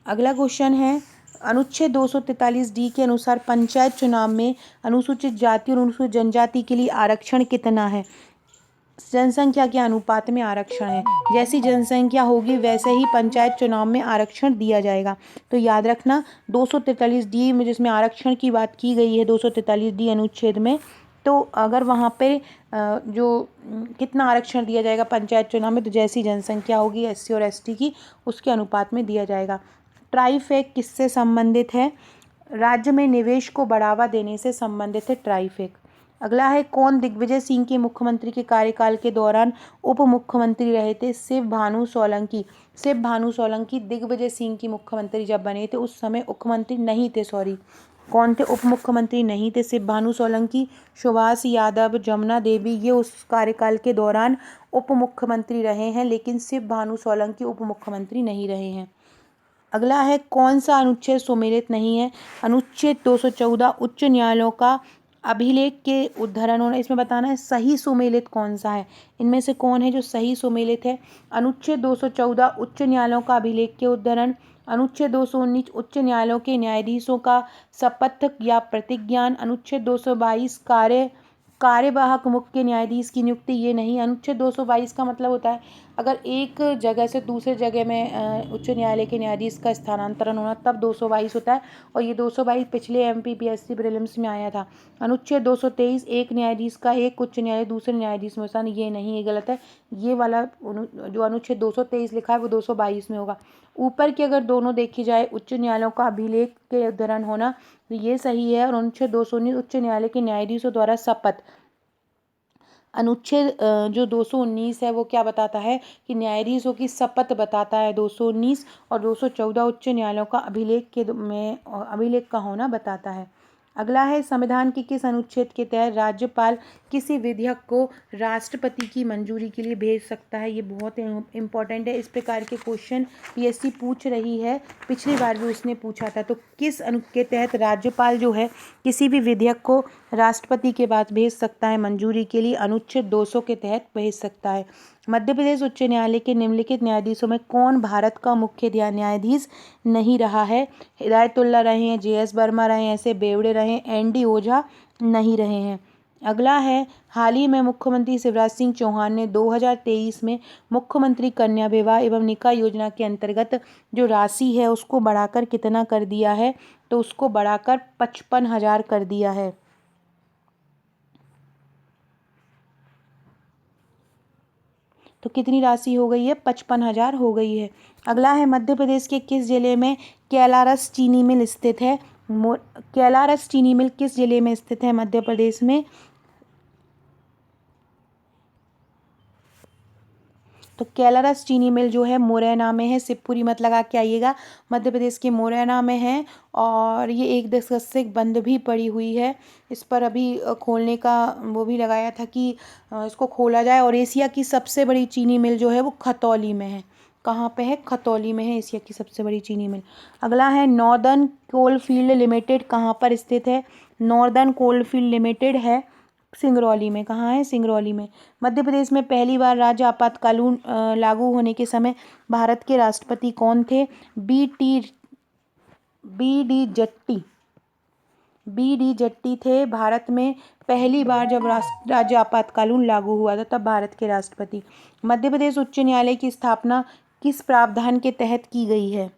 अगला क्वेश्चन है, अनुच्छेद 243 डी के अनुसार पंचायत चुनाव में अनुसूचित जाति और अनुसूचित जनजाति के लिए आरक्षण कितना है? जनसंख्या के अनुपात में आरक्षण है, जैसी जनसंख्या होगी वैसे ही पंचायत चुनाव में आरक्षण दिया जाएगा। तो याद रखना 243 डी में जिसमें आरक्षण की बात की गई है 243 डी अनुच्छेद में, तो अगर वहाँ पे जो कितना आरक्षण दिया जाएगा पंचायत चुनाव में, तो जैसी जनसंख्या होगी एससी और एसटी की उसके अनुपात में दिया जाएगा। ट्राइफेक किससे संबंधित है? राज्य में निवेश को बढ़ावा देने से संबंधित है ट्राइफेक। अगला है, कौन दिग्विजय सिंह के मुख्यमंत्री के कार्यकाल के दौरान उप मुख्यमंत्री रहे थे? शिव भानु सोलंकी। शिव भानु सोलंकी दिग्विजय सिंह की मुख्यमंत्री जब बने थे उस समय मुख्यमंत्री नहीं थे, कौन थे? उप मुख्यमंत्री नहीं थे शिव भानु सोलंकी। सुभाष यादव, जमुना देवी, ये उस कार्यकाल के दौरान उप मुख्यमंत्री रहे हैं, लेकिन शिव भानु सोलंकी उप मुख्यमंत्री नहीं रहे हैं। अगला है, कौन सा अनुच्छेद सुमेलित नहीं है? अनुच्छेद 214 उच्च न्यायालयों का अभिलेख के उद्धरण होना। इसमें बताना है सही सुमेलित कौन सा है, इनमें से कौन है जो सही सुमेलित है? अनुच्छेद 214 उच्च न्यायालयों का अभिलेख के उद्धरण, अनुच्छेद 219 उच्च न्यायालयों के न्यायाधीशों का शपथ या प्रतिज्ञान, अनुच्छेद 222 कार्यवाहक मुख्य न्यायाधीश की नियुक्ति, ये नहीं। अनुच्छेद 222 का मतलब होता है अगर एक जगह से दूसरे जगह में उच्च न्यायालय के न्यायाधीश का स्थानांतरण होना, तब 222 होता है, और ये 222 पिछले MPPSC प्रीलिम्स में आया था। अनुच्छेद 223 एक न्यायाधीश का एक उच्च न्यायालय दूसरे न्यायाधीश में स्थान, ये नहीं, ये गलत है। ये वाला जो अनुच्छेद 223 लिखा है वो 222 में होगा। ऊपर की अगर दोनों देखी जाए, उच्च न्यायालयों का अभिलेख के उद्धरण होना, तो ये सही है। और अनुच्छेद 219 उच्च न्यायालय के न्यायाधीशों द्वारा शपथ, अनुच्छेद जो 219 है वो क्या बताता है कि न्यायाधीशों की शपथ बताता है 219, और 214 उच्च न्यायालयों का अभिलेख का होना बताता है। अगला है, संविधान के किस अनुच्छेद के तहत राज्यपाल किसी विधेयक को राष्ट्रपति की मंजूरी के लिए भेज सकता है? ये बहुत इंपॉर्टेंट है, इस प्रकार के क्वेश्चन PSC पूछ रही है, पिछली बार भी उसने पूछा था। तो किस के तहत राज्यपाल जो है किसी भी विधेयक को राष्ट्रपति के पास भेज सकता है मंजूरी के लिए? अनुच्छेद 200 के तहत भेज सकता है। मध्य प्रदेश उच्च न्यायालय के निम्नलिखित न्यायाधीशों में कौन भारत का मुख्य न्यायाधीश नहीं रहा है? हिदायतुल्ला रहे हैं, JS वर्मा रहे हैं, ऐसे बेवड़े रहे हैं, ND ओझा नहीं रहे हैं। अगला है, हाल ही में मुख्यमंत्री शिवराज सिंह चौहान ने 2023 में मुख्यमंत्री कन्या विवाह एवं निकाह योजना के अंतर्गत जो राशि है उसको बढ़ाकर कितना कर दिया है? तो उसको बढ़ाकर 55,000 कर दिया है। तो कितनी राशि हो गई है? 55,000 हो गई है। अगला है, मध्य प्रदेश के किस जिले में कैलारस चीनी मिल स्थित है? कैलारस चीनी मिल किस जिले में स्थित है मध्य प्रदेश में? तो कैलारस चीनी मिल जो है मुरैना में है, शिवपुरी मत लगा के आइएगा, मध्य प्रदेश के मुरैना में है। और ये 1 दशक से बंद भी पड़ी हुई है, इस पर अभी खोलने का वो भी लगाया था कि इसको खोला जाए। और एशिया की सबसे बड़ी चीनी मिल जो है वो खतौली में है, कहाँ पे है? खतौली में है एशिया की सबसे बड़ी चीनी मिल। अगला है नॉर्दर्न कोलफील्ड लिमिटेड कहाँ पर स्थित है? नॉर्दर्न कोलफील्ड लिमिटेड है सिंगरौली में। कहाँ है? सिंगरौली में। मध्य प्रदेश में पहली बार राज्य आपातकालीन लागू होने के समय भारत के राष्ट्रपति कौन थे? B D Jatti. B D Jatti थे भारत में पहली बार जब राज्य आपातकालीन लागू हुआ था तब भारत के राष्ट्रपति। मध्य प्रदेश उच्च न्यायालय की स्थापना किस प्रावधान के तहत की गई है?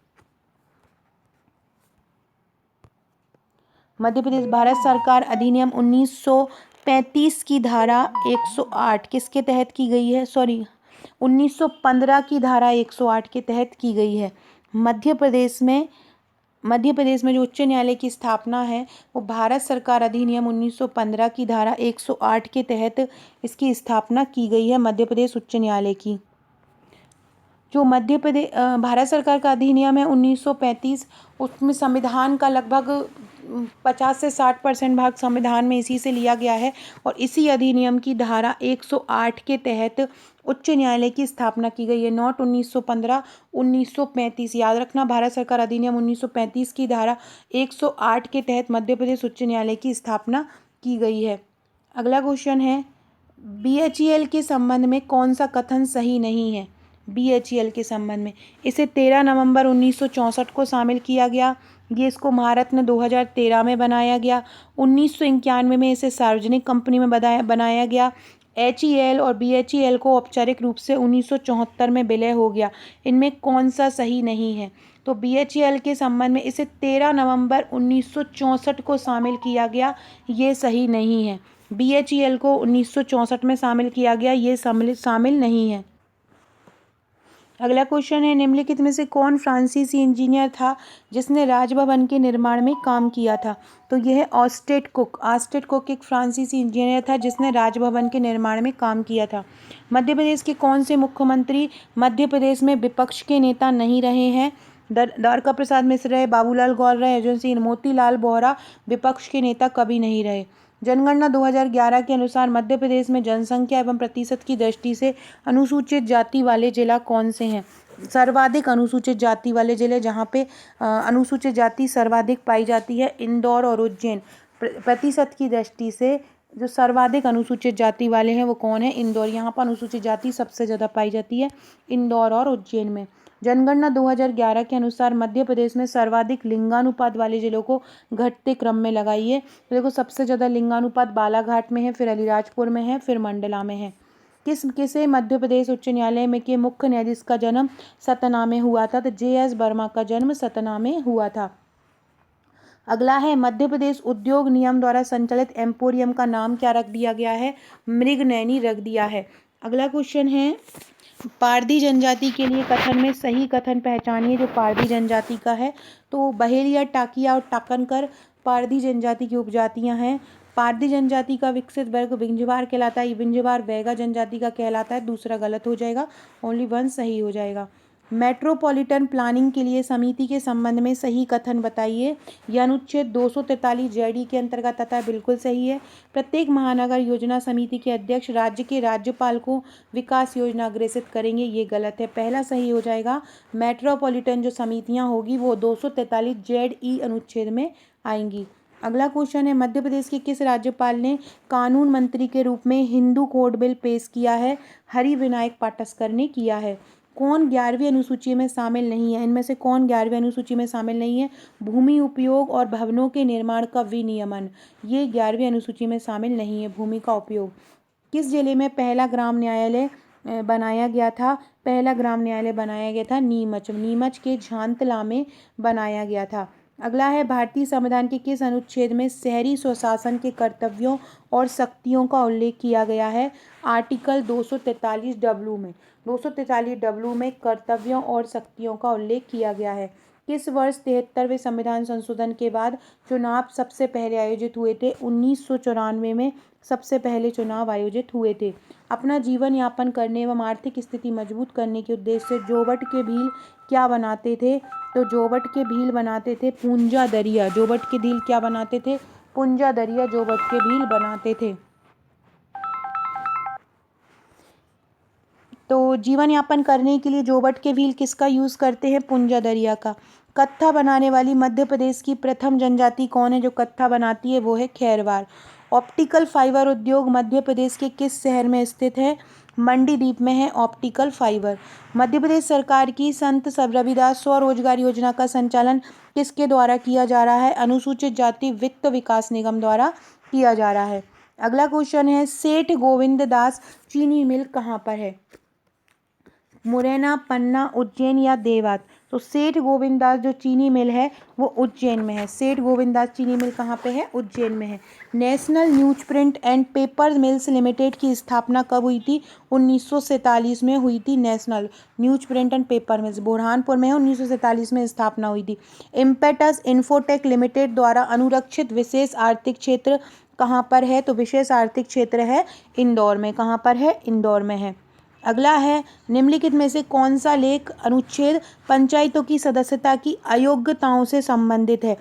मध्य प्रदेश भारत सरकार अधिनियम 1935 की धारा 108 किसके तहत की गई है? 1915 की धारा 108 के तहत की गई है। मध्य प्रदेश में जो उच्च न्यायालय की स्थापना है वो भारत सरकार अधिनियम 1915 की धारा 108 के तहत इसकी स्थापना की गई है मध्य प्रदेश उच्च न्यायालय की। जो मध्य प्रदेश भारत सरकार का अधिनियम है 1935, उसमें संविधान का लगभग 50 से 60% भाग संविधान में इसी से लिया गया है और इसी अधिनियम की धारा 108 के तहत उच्च न्यायालय की स्थापना की गई है। नॉट 1915, 1935 याद रखना। भारत सरकार अधिनियम 1935 की धारा 108 के तहत मध्य प्रदेश उच्च न्यायालय की स्थापना की गई है। अगला क्वेश्चन है BHEL के संबंध में कौन सा कथन सही नहीं है? BHEL के संबंध में इसे 13 नवंबर 1964 को शामिल किया गया। ये इसको महारत्न 2013 में बनाया गया। 1991 में इसे सार्वजनिक कंपनी में बनाया गया। HEL और BHEL को औपचारिक रूप से 1974 में विलय हो गया। इनमें कौन सा सही नहीं है? तो BHEL के संबंध में इसे 13 नवंबर 1964 को शामिल किया गया, ये सही नहीं है। BHEL को 1964 में शामिल किया गया, ये शामिल नहीं है। अगला क्वेश्चन है निम्नलिखित में से कौन फ्रांसीसी इंजीनियर था जिसने राजभवन के निर्माण में काम किया था? तो यह है ऑस्टेड कुक। ऑस्टेड कुक एक फ्रांसीसी इंजीनियर था जिसने राजभवन के निर्माण में काम किया था। मध्य प्रदेश के कौन से मुख्यमंत्री मध्य प्रदेश में विपक्ष के नेता नहीं रहे हैं? द्वारका प्रसाद मिश्र रहे, बाबूलाल गौर रहे, अर्जुन सिंह, मोतीलाल वोहरा विपक्ष के नेता कभी नहीं रहे। जनगणना 2011 के अनुसार मध्य प्रदेश में जनसंख्या एवं प्रतिशत की दृष्टि से अनुसूचित जाति वाले जिला कौन से हैं? सर्वाधिक अनुसूचित जाति वाले जिले जहाँ पे अनुसूचित जाति सर्वाधिक पाई जाती है इंदौर और उज्जैन। प्रतिशत की दृष्टि से जो सर्वाधिक अनुसूचित जाति वाले हैं वो कौन है? इंदौर। यहाँ पर अनुसूचित जाति सबसे ज़्यादा पाई जाती है इंदौर और उज्जैन में। जनगणना 2011 के अनुसार मध्य प्रदेश में सर्वाधिक लिंगानुपात वाले जिलों को घटते क्रम में लगाइए। तो देखो सबसे ज़्यादा लिंगानुपात बालाघाट में है, फिर अलीराजपुर में है, फिर मंडला में है। किसे मध्य प्रदेश उच्च न्यायालय में के मुख्य न्यायाधीश का जन्म सतना में हुआ था? तो JS वर्मा का जन्म सतना में हुआ था। अगला है मध्य प्रदेश उद्योग निगम द्वारा संचालित एम्पोरियम का नाम क्या रख दिया गया है? मृगनयनी रख दिया है। अगला क्वेश्चन है पारधी जनजाति के लिए कथन में सही कथन पहचानिए जो पारधी जनजाति का है। तो बहेलिया, टाकिया और टाकनकर पारधी जनजाति की उपजातियां हैं। पारधी जनजाति का विकसित वर्ग विंझवार कहलाता है। विंझवार बैगा जनजाति का कहलाता है। दूसरा गलत हो जाएगा, ओनली 1 सही हो जाएगा। मेट्रोपॉलिटन प्लानिंग के लिए समिति के संबंध में सही कथन बताइए। यह अनुच्छेद 243 JD के अंतर्गत आता है, बिल्कुल सही है। प्रत्येक महानगर योजना समिति के अध्यक्ष राज्य के राज्यपाल को विकास योजना अग्रेसित करेंगे, ये गलत है। पहला सही हो जाएगा। मेट्रोपॉलिटन जो समितियां होगी वो 243 ZE अनुच्छेद में आएंगी। अगला क्वेश्चन है मध्य प्रदेश के किस राज्यपाल ने कानून मंत्री के रूप में हिंदू कोड बिल पेश किया है? हरि विनायक पाटस्कर ने किया है। कौन 11वीं अनुसूची में शामिल नहीं है? इनमें से कौन 11वीं अनुसूची में शामिल नहीं है? भूमि उपयोग और भवनों के निर्माण का विनियमन, ये 11वीं अनुसूची में शामिल नहीं है। भूमि का उपयोग। किस जिले में पहला ग्राम न्यायालय बनाया गया था? पहला ग्राम न्यायालय बनाया गया था नीमच के झांतला में बनाया गया था। अगला है भारतीय संविधान के किस अनुच्छेद में शहरी स्वशासन के कर्तव्यों और शक्तियों का उल्लेख किया गया है? आर्टिकल 243W में। 243W में कर्तव्यों और शक्तियों का उल्लेख किया गया है। किस वर्ष 73वें संविधान संशोधन के बाद चुनाव सबसे पहले आयोजित हुए थे? 1994 में सबसे पहले चुनाव आयोजित हुए थे। अपना जीवन यापन करने एवं आर्थिक स्थिति मजबूत करने के उद्देश्य से जोबट के भील क्या बनाते थे? तो जोबट के भील बनाते थे पूंजा दरिया। जोबट के भील क्या बनाते थे? पूंजा दरिया जोबट के भील बनाते थे। तो जीवन यापन करने के लिए जोबट के भील किसका यूज़ करते हैं? पुंजा दरिया का। कत्था बनाने वाली मध्य प्रदेश की प्रथम जनजाति कौन है जो कत्था बनाती है? वो है खैरवार। ऑप्टिकल फाइबर उद्योग मध्य प्रदेश के किस शहर में स्थित है? मंडीदीप में है ऑप्टिकल फाइबर। मध्य प्रदेश सरकार की संत रविदास स्वरोजगार योजना का संचालन किसके द्वारा किया जा रहा है? अनुसूचित जाति वित्त विकास निगम द्वारा किया जा रहा है। अगला क्वेश्चन है, सेठ गोविंद दास चीनी मिल कहाँ पर है? मुरैना, पन्ना, उज्जैन या देवास? तो सेठ गोविंद दास जो चीनी मिल है वो उज्जैन में है। सेठ गोविंद दास चीनी मिल कहाँ पे है? उज्जैन में है। National news print and paper mills limited की स्थापना कब हुई थी? 1947 में हुई थी। National news print and paper mills Burhanpur में है, 1947 में स्थापना हुई थी। इम्पेटस इन्फोटेक लिमिटेड द्वारा अनुरक्षित विशेष आर्थिक क्षेत्र कहाँ पर है? तो विशेष आर्थिक क्षेत्र है इंदौर में। कहाँ पर है? इंदौर में है। अगला है, निम्नलिखित में से कौन सा लेख अनुच्छेद पंचायतों की सदस्यता की अयोग्यताओं से संबंधित है?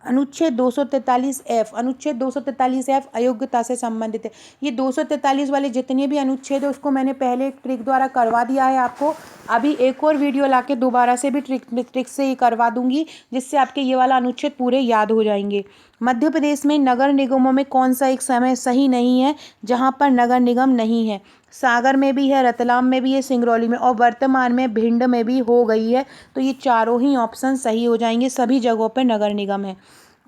अनुच्छेद 243F। अनुच्छेद 243F अयोग्यता से संबंधित है। ये 243 वाले जितने भी अनुच्छेद है उसको मैंने पहले एक ट्रिक द्वारा करवा दिया है आपको। अभी एक और वीडियो लाके दोबारा से भी ट्रिक से ही करवा दूंगी, जिससे आपके ये वाला अनुच्छेद पूरे याद हो जाएंगे। मध्य प्रदेश में नगर निगमों में कौन सा एक समय सही नहीं है जहाँ पर नगर निगम नहीं है? सागर में भी है, रतलाम में भी है, सिंगरौली में, और वर्तमान में भिंड में भी हो गई है। तो ये चारों ही ऑप्शन सही हो जाएंगे, सभी जगहों पर नगर निगम है।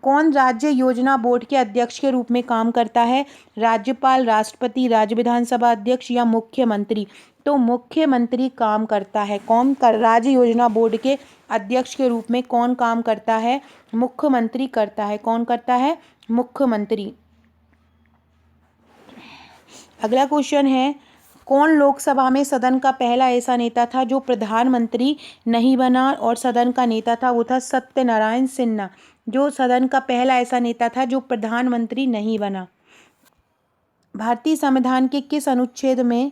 कौन राज्य योजना बोर्ड के अध्यक्ष के रूप में काम करता है? राज्यपाल, राष्ट्रपति, राज्य विधानसभा अध्यक्ष या मुख्यमंत्री? तो मुख्यमंत्री काम करता है। राज्य योजना बोर्ड के अध्यक्ष के रूप में कौन काम करता है? मुख्यमंत्री करता है। कौन करता है? मुख्यमंत्री। अगला क्वेश्चन है, कौन लोकसभा में सदन का पहला ऐसा नेता था जो प्रधानमंत्री नहीं बना? और सदन का नेता था वो था सत्यनारायण सिन्हा, जो सदन का पहला ऐसा नेता था जो प्रधानमंत्री नहीं बना। भारतीय संविधान के किस अनुच्छेद में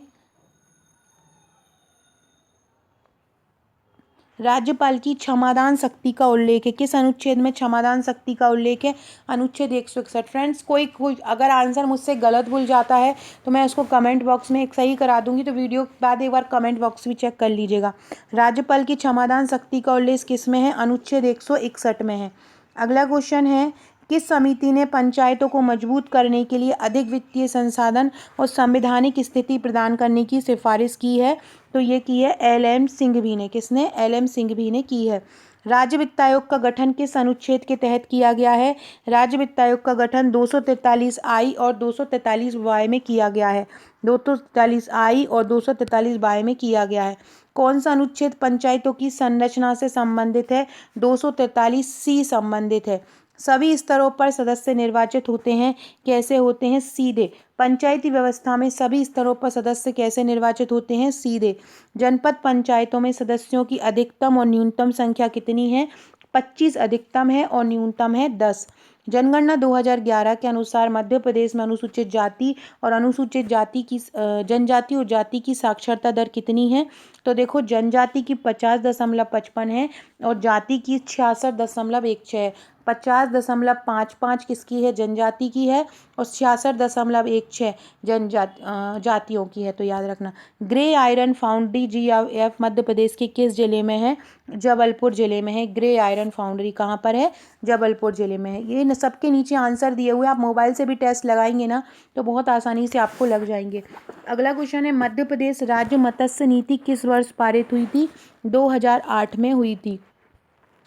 राज्यपाल की क्षमादान शक्ति का उल्लेख है? किस अनुच्छेद में क्षमादान शक्ति का उल्लेख है? अनुच्छेद 161। फ्रेंड्स, कोई अगर आंसर मुझसे गलत भूल जाता है तो मैं उसको कमेंट बॉक्स में एक सही करा दूंगी, तो वीडियो के बाद एक बार कमेंट बॉक्स भी चेक कर लीजिएगा। राज्यपाल की क्षमादान शक्ति का उल्लेख किस में है? अनुच्छेद 161 में है। अगला क्वेश्चन है, किस समिति ने पंचायतों को मजबूत करने के लिए अधिक वित्तीय संसाधन और संवैधानिक स्थिति प्रदान करने की सिफारिश की है? तो ये की है एल.एम. सिंघवी ने। किसने? एल.एम. सिंघवी ने की है। राज्य वित्त आयोग का गठन किस अनुच्छेद के तहत किया गया है? राज्य वित्त आयोग का गठन 243I और 243Y में किया गया है। 243I और 243Y में किया गया है। कौन सा अनुच्छेद पंचायतों की संरचना से संबंधित है? 243C संबंधित है। सभी स्तरों पर सदस्य निर्वाचित होते हैं। कैसे होते हैं? सीधे। पंचायती व्यवस्था में सभी स्तरों पर सदस्य कैसे निर्वाचित होते हैं? सीधे। जनपद पंचायतों में सदस्यों की अधिकतम और न्यूनतम संख्या कितनी है? 25 अधिकतम है और न्यूनतम है 10। जनगणना 2011 के अनुसार मध्य प्रदेश में अनुसूचित जाति और जनजाति और जाति की साक्षरता दर कितनी है? तो देखो, जनजाति की 50.55 है और जाति की 66.16 है। 50.55 किसकी है? जनजाति की है, और 66.16 जातियों की है। तो याद रखना। Grey iron foundry GIF Madhya Pradesh के किस जिले में है? जबलपुर जिले में है। ग्रे आयरन फाउंड्री कहाँ पर है? जबलपुर जिले में है। ये सबके नीचे आंसर दिए हुए, आप मोबाइल से भी टेस्ट लगाएंगे ना तो बहुत आसानी से आपको लग जाएंगे। अगला क्वेश्चन है, मध्य प्रदेश राज्य मत्स्य नीति किस वर्ष पारित हुई थी? 2008 में हुई थी।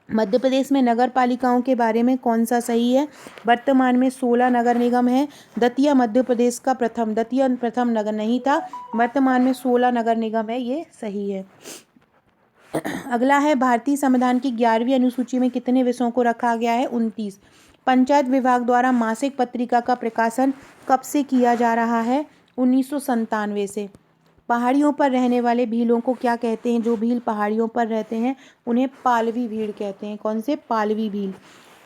मध्य प्रदेश में नगर पालिकाओं के बारे में कौन सा सही है? वर्तमान में 16 नगर निगम है। दतिया मध्य प्रदेश का प्रथम नगर नहीं था। वर्तमान में 16 नगर निगम है, ये सही है। अगला है, भारतीय संविधान की 11वीं अनुसूची में कितने विषयों को रखा गया है? 29। पंचायत विभाग द्वारा मासिक पत्रिका का प्रकाशन कब से किया जा रहा है? 1997 से। पहाड़ियों पर रहने वाले भीलों को क्या कहते हैं? जो भील पहाड़ियों पर रहते हैं उन्हें पालवी भील कहते हैं। कौन से? Palvi Bhil.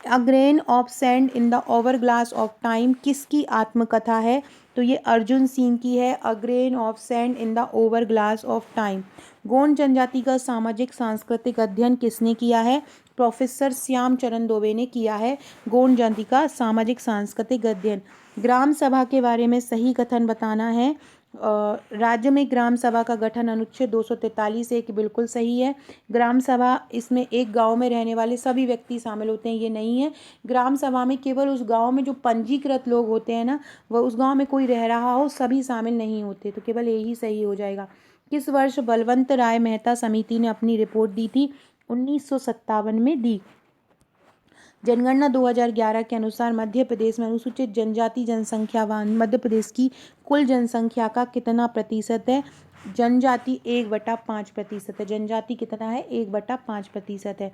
A grain of sand in the hour glass of time किसकी आत्मकथा है? तो ये अर्जुन सिंह की है। A grain of sand in the hour glass of time. Gond जनजाति का सामाजिक सांस्कृतिक अध्ययन किसने किया है? प्रोफेसर श्याम चरण दोबे ने किया है गोंड जाति का सामाजिक सांस्कृतिक अध्ययन। ग्राम सभा के बारे में सही कथन बताना है। राज्य में ग्राम सभा का गठन अनुच्छेद 243 है कि बिल्कुल सही है। ग्राम सभा, इसमें एक गांव में रहने वाले सभी व्यक्ति शामिल होते हैं, ये नहीं है। ग्राम सभा में केवल उस गांव में जो पंजीकृत लोग होते हैं ना, वह उस गांव में कोई रह रहा हो, सभी शामिल नहीं होते, तो केवल यही सही हो जाएगा। किस वर्ष बलवंत राय मेहता समिति ने अपनी रिपोर्ट दी थी? 1957 में दी। जनगणना 2011 के अनुसार मध्य प्रदेश में अनुसूचित जनजाति जनसंख्या मध्य प्रदेश की कुल जनसंख्या का कितना प्रतिशत है? जनजाति 1/5% है। जनजाति कितना है? 1/5% है।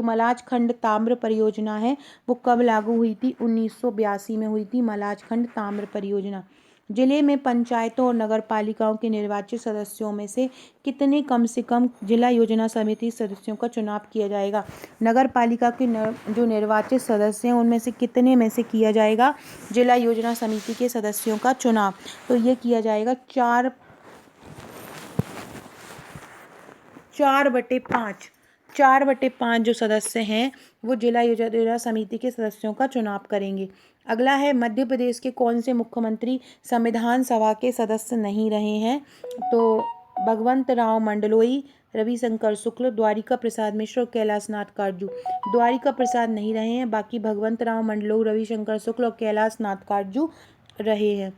मलाज खंड ताम्र परियोजना है, वो कब लागू हुई थी? 1982 में हुई थी मलाज खंड ताम्र परियोजना। जिले में पंचायतों और नगर पालिकाओं के निर्वाचित सदस्यों में से कितने कम से कम जिला योजना समिति सदस्यों का चुनाव किया जाएगा? नगर पालिका के जो निर्वाचित सदस्य हैं उनमें से कितने में से किया जाएगा जिला योजना समिति के सदस्यों का चुनाव? तो ये किया जाएगा 4/5। 4/5 जो सदस्य हैं वो जिला योजना समिति के सदस्यों का चुनाव करेंगे। अगला है, मध्य प्रदेश के कौन से मुख्यमंत्री संविधान सभा के सदस्य नहीं रहे हैं? तो भगवंत राव मंडलोई, रविशंकर शुक्ल, द्वारिका प्रसाद मिश्र और कैलाश नाथ काटजू। द्वारिका प्रसाद नहीं रहे हैं, बाकी भगवंत राव मंडलोई, रविशंकर शुक्ल और कैलाश नाथ काटजू रहे हैं।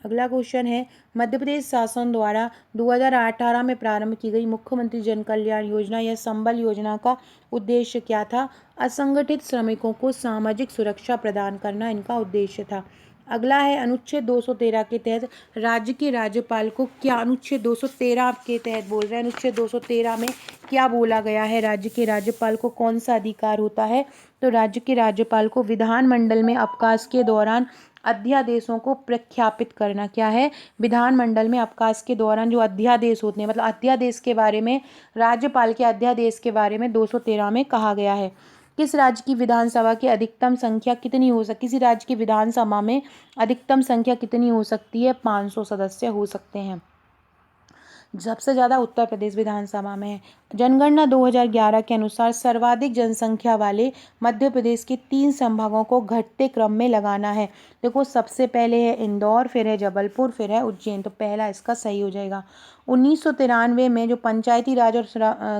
अगला क्वेश्चन है, मध्य प्रदेश शासन द्वारा 2018 में प्रारंभ की गई मुख्यमंत्री जन कल्याण योजना या संबल योजना का उद्देश्य क्या था? असंगठित श्रमिकों को सामाजिक सुरक्षा प्रदान करना इनका उद्देश्य था। अगला है, अनुच्छेद 213 के तहत राज्य के राज्यपाल को क्या, अनुच्छेद 213 के तहत बोल रहे हैं, अनुच्छेद 213 में क्या बोला गया है? राज्य के राज्यपाल को कौन सा अधिकार होता है? तो राज्य के राज्यपाल को विधानमंडल में अवकाश के दौरान अध्यादेशों को प्रख्यापित करना। क्या है? विधानमंडल में अवकाश के दौरान जो अध्यादेश होते हैं, मतलब अध्यादेश के बारे में, राज्यपाल के अध्यादेश के बारे में 213 में कहा गया है। किस राज्य की विधानसभा की अधिकतम संख्या कितनी हो सकती है? किसी राज्य की विधानसभा में अधिकतम संख्या कितनी हो सकती है? 500 सदस्य हो सकते हैं। सबसे ज़्यादा उत्तर प्रदेश विधानसभा में है। जनगणना 2011 के अनुसार सर्वाधिक जनसंख्या वाले मध्य प्रदेश के 3 संभागों को घटते क्रम में लगाना है। देखो, सबसे पहले है इंदौर, फिर है जबलपुर, फिर है उज्जैन, तो पहला इसका सही हो जाएगा। 1993 में जो पंचायती राज और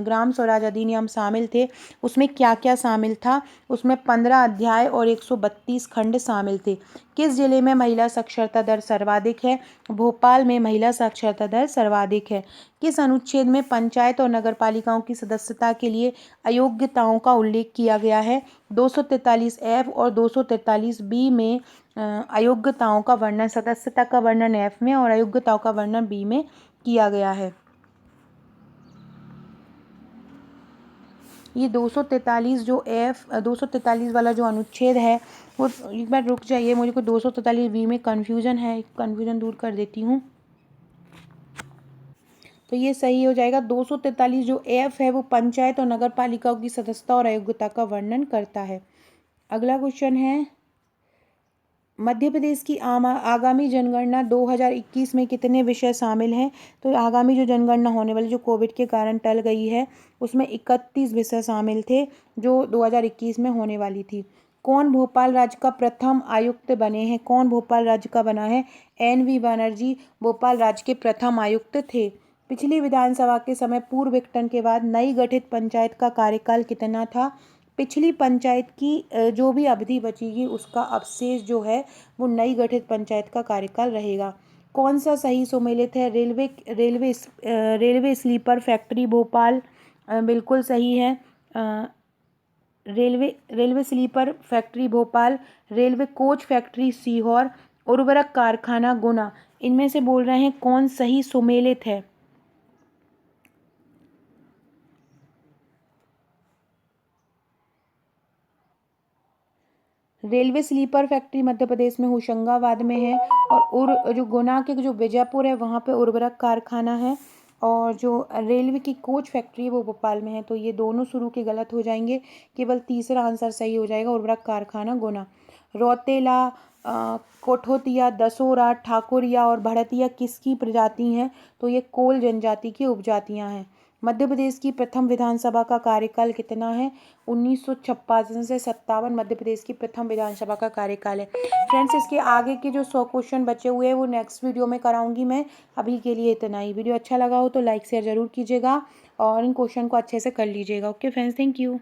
ग्राम स्वराज अधिनियम शामिल थे, उसमें क्या क्या शामिल था? उसमें 15 अध्याय और 132 खंड शामिल थे। किस जिले में महिला साक्षरता दर सर्वाधिक है? भोपाल में महिला साक्षरता दर सर्वाधिक है। किस अनुच्छेद में पंचायत और नगर पालिकाओं की सदस्यता के लिए अयोग्यताओं का उल्लेख किया गया है? 243F और 243B में अयोग्यताओं का वर्णन, सदस्यता का वर्णन F में और अयोग्यताओं का वर्णन B में किया गया है। ये 243 जो 243 वाला जो अनुच्छेद है, वो एक बार रुक जाइए, मुझे को 243B में कन्फ्यूज़न है, कन्फ्यूज़न दूर कर देती हूँ। तो ये सही हो जाएगा। 243 जो F है वो पंचायत और नगर पालिकाओं की सदस्यता और अयोग्यता का वर्णन करता है। अगला क्वेश्चन है, मध्य प्रदेश की आगामी जनगणना 2021 में कितने विषय शामिल हैं? तो आगामी जो जनगणना होने वाली, जो कोविड के कारण टल गई है, उसमें 31 विषय शामिल थे जो 2021 में होने वाली थी। कौन भोपाल राज्य का प्रथम आयुक्त बने हैं? कौन भोपाल राज्य का बना है? NV बनर्जी भोपाल राज्य के प्रथम आयुक्त थे। पिछली विधानसभा के समय पूर्व विघटन के बाद नई गठित पंचायत का कार्यकाल कितना था? पिछली पंचायत की जो भी अवधि बचेगी उसका अवशेष जो है वो नई गठित पंचायत का कार्यकाल रहेगा। कौन सा सही सुमेलित है? रेलवे स्लीपर फैक्ट्री भोपाल बिल्कुल सही है। Railway sleeper factory Bhopal, railway coach factory Sehore, उर्वरक कारखाना गुना, इनमें से बोल रहे हैं कौन सही सुमेलित है? Railway sleeper factory Madhya Pradesh में होशंगाबाद में है, और जो गुना के जो विजयपुर है वहाँ पे उर्वरक कारखाना है, और जो रेलवे की कोच फैक्ट्री है वो भोपाल में है। तो ये दोनों शुरू के गलत हो जाएंगे, केवल तीसरा आंसर सही हो जाएगा, उर्वरक कारखाना गुना। रौतेला, कोठोतिया, दसोरा, ठाकुरिया और भड़तिया किसकी प्रजाति हैं? तो ये कोल जनजाति की उपजातियाँ हैं। मध्य प्रदेश की प्रथम विधानसभा का कार्यकाल कितना है? 1956 से 57 मध्य प्रदेश की प्रथम विधानसभा का कार्यकाल है। फ्रेंड्स, इसके आगे के जो 100 क्वेश्चन बचे हुए हैं वो नेक्स्ट वीडियो में कराऊंगी मैं। अभी के लिए इतना ही। वीडियो अच्छा लगा हो तो लाइक शेयर ज़रूर कीजिएगा और इन क्वेश्चन को अच्छे से कर लीजिएगा। Okay friends, thank you.